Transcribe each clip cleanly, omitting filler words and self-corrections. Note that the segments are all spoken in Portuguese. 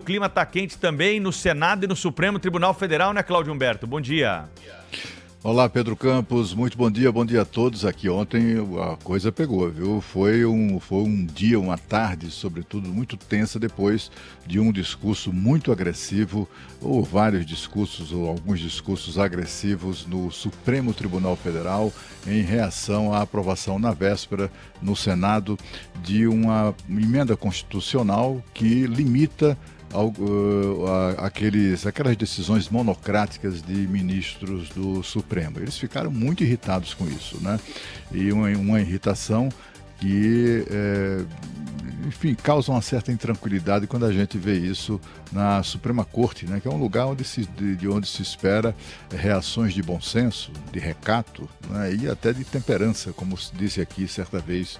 clima está quente também no Senado e no Supremo Tribunal Federal, né, Cláudio Humberto? Bom dia. Olá, Pedro Campos, muito bom dia a todos. Aqui ontem a coisa pegou, viu? Foi um dia, uma tarde, sobretudo, muito tensa depois de um discurso muito agressivo, ou vários discursos, ou alguns discursos agressivos no Supremo Tribunal Federal, em reação à aprovação na véspera no Senado de uma emenda constitucional que limita aquelas decisões monocráticas de ministros do Supremo. Eles ficaram muito irritados com isso, né? E uma irritação que, enfim, causa uma certa intranquilidade quando a gente vê isso na Suprema Corte, né? Que é um lugar de onde se espera reações de bom senso, de recato, né? E até de temperança, como se disse aqui certa vez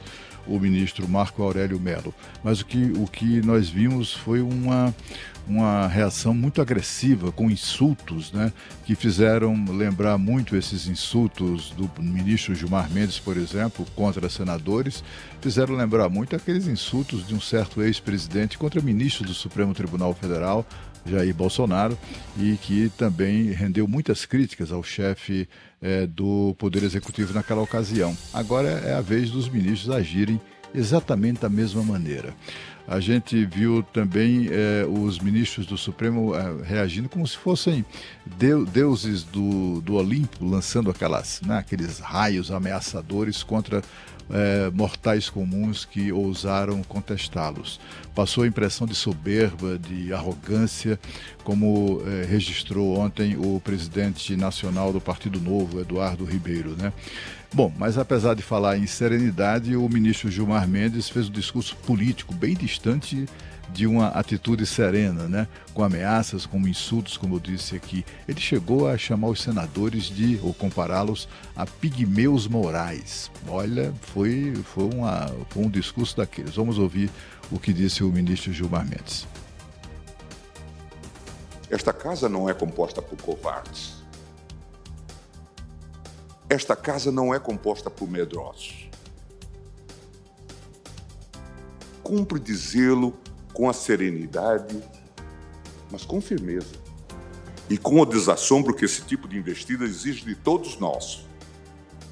o ministro Marco Aurélio Mello. Mas o que nós vimos foi uma reação muito agressiva, com insultos, né, que fizeram lembrar muito esses insultos do ministro Gilmar Mendes, por exemplo, contra senadores, fizeram lembrar muito aqueles insultos de um certo ex-presidente contra ministro do Supremo Tribunal Federal, Jair Bolsonaro, e que também rendeu muitas críticas ao chefe do Poder Executivo naquela ocasião. Agora é a vez dos ministros agirem exatamente da mesma maneira. A gente viu também os ministros do Supremo reagindo como se fossem deuses do Olimpo, lançando aqueles raios ameaçadores contra mortais comuns que ousaram contestá-los. Passou a impressão de soberba, de arrogância, como registrou ontem o presidente nacional do Partido Novo, Eduardo Ribeiro, né? Bom, mas apesar de falar em serenidade, o ministro Gilmar Mendes fez um discurso político bem distante de uma atitude serena, né? Com ameaças, com insultos, como eu disse aqui. Ele chegou a chamar os senadores ou compará-los a pigmeus morais. Olha, foi um discurso daqueles. Vamos ouvir o que disse o ministro Gilmar Mendes. Esta casa não é composta por covardes. Esta casa não é composta por medrosos. Cumpre dizê-lo com a serenidade, mas com firmeza. E com o desassombro que esse tipo de investida exige de todos nós,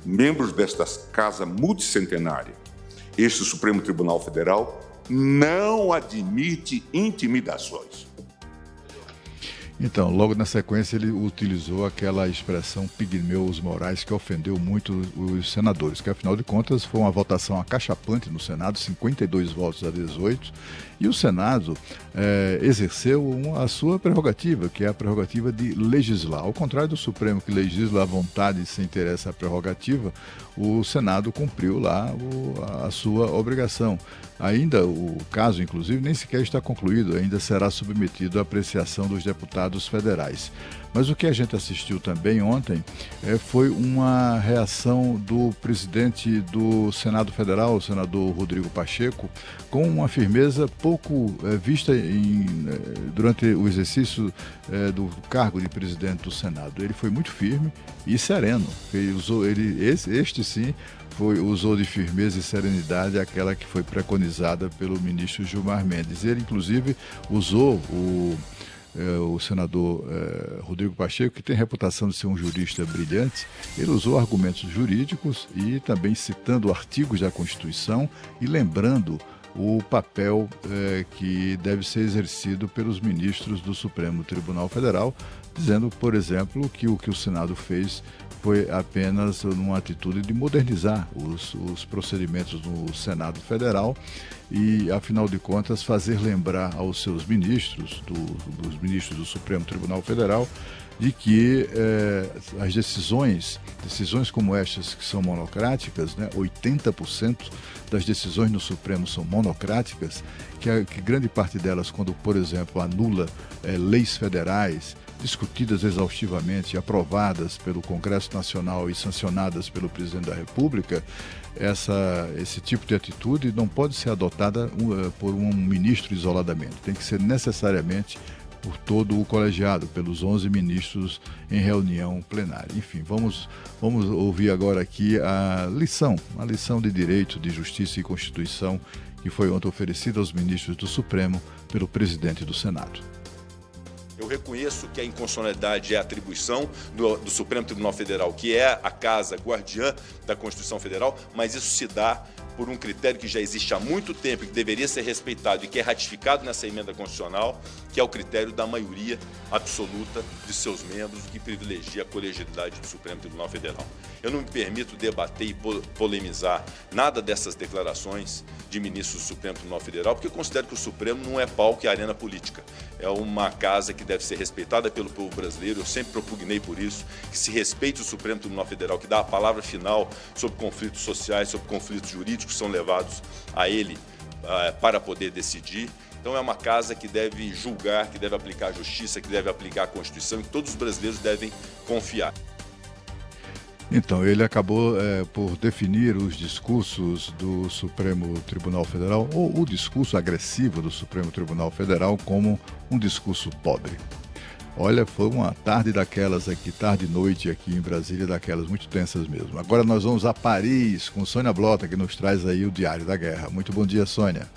membros desta casa multicentenária. Este Supremo Tribunal Federal não admite intimidações. Então, logo na sequência, ele utilizou aquela expressão pigmeus morais que ofendeu muito os senadores, que afinal de contas foi uma votação acachapante no Senado, 52 votos a 18, e o Senado exerceu a sua prerrogativa, que é a prerrogativa de legislar. Ao contrário do Supremo, que legisla à vontade sem ter essa prerrogativa, o Senado cumpriu lá a sua obrigação. Ainda o caso, inclusive, nem sequer está concluído, ainda será submetido à apreciação dos deputados federais. Mas o que a gente assistiu também ontem foi uma reação do presidente do Senado Federal, o senador Rodrigo Pacheco, com uma firmeza pouco vista durante o exercício do cargo de presidente do Senado. Ele foi muito firme e sereno. Este sim usou de firmeza e serenidade aquela que foi preconizada pelo ministro Gilmar Mendes. Ele, inclusive, usou o senador Rodrigo Pacheco, que tem reputação de ser um jurista brilhante. Ele usou argumentos jurídicos e também citando artigos da Constituição e lembrando o papel que deve ser exercido pelos ministros do Supremo Tribunal Federal, dizendo, por exemplo, que o que o Senado fez foi apenas numa atitude de modernizar os procedimentos no Senado Federal e, afinal de contas, fazer lembrar aos seus ministros, dos ministros do Supremo Tribunal Federal, de que as decisões como estas que são monocráticas, né, 80% das decisões no Supremo são monocráticas, que grande parte delas, quando, por exemplo, anula leis federais, discutidas exaustivamente, aprovadas pelo Congresso Nacional e sancionadas pelo Presidente da República, esse tipo de atitude não pode ser adotada por um ministro isoladamente. Tem que ser necessariamente por todo o colegiado, pelos 11 ministros em reunião plenária. Enfim, vamos ouvir agora aqui a lição de Direito, de Justiça e Constituição que foi ontem oferecida aos ministros do Supremo pelo presidente do Senado. Eu reconheço que a inconstitucionalidade é a atribuição do Supremo Tribunal Federal, que é a casa guardiã da Constituição Federal, mas isso se dá por um critério que já existe há muito tempo e que deveria ser respeitado e que é ratificado nessa emenda constitucional, que é o critério da maioria absoluta de seus membros, que privilegia a colegialidade do Supremo Tribunal Federal. Eu não me permito debater e polemizar nada dessas declarações de ministros do Supremo Tribunal Federal, porque eu considero que o Supremo não é palco e arena política. É uma casa que deve ser respeitada pelo povo brasileiro, eu sempre propugnei por isso, que se respeite o Supremo Tribunal Federal, que dá a palavra final sobre conflitos sociais, sobre conflitos jurídicos que são levados a ele para poder decidir. Então é uma casa que deve julgar, que deve aplicar a justiça, que deve aplicar a Constituição e que todos os brasileiros devem confiar. Então, ele acabou por definir os discursos do Supremo Tribunal Federal, ou o discurso agressivo do Supremo Tribunal Federal, como um discurso pobre. Olha, foi uma tarde daquelas aqui, tarde e noite aqui em Brasília, daquelas muito tensas mesmo. Agora nós vamos a Paris com Sônia Blota, que nos traz aí o Diário da Guerra. Muito bom dia, Sônia.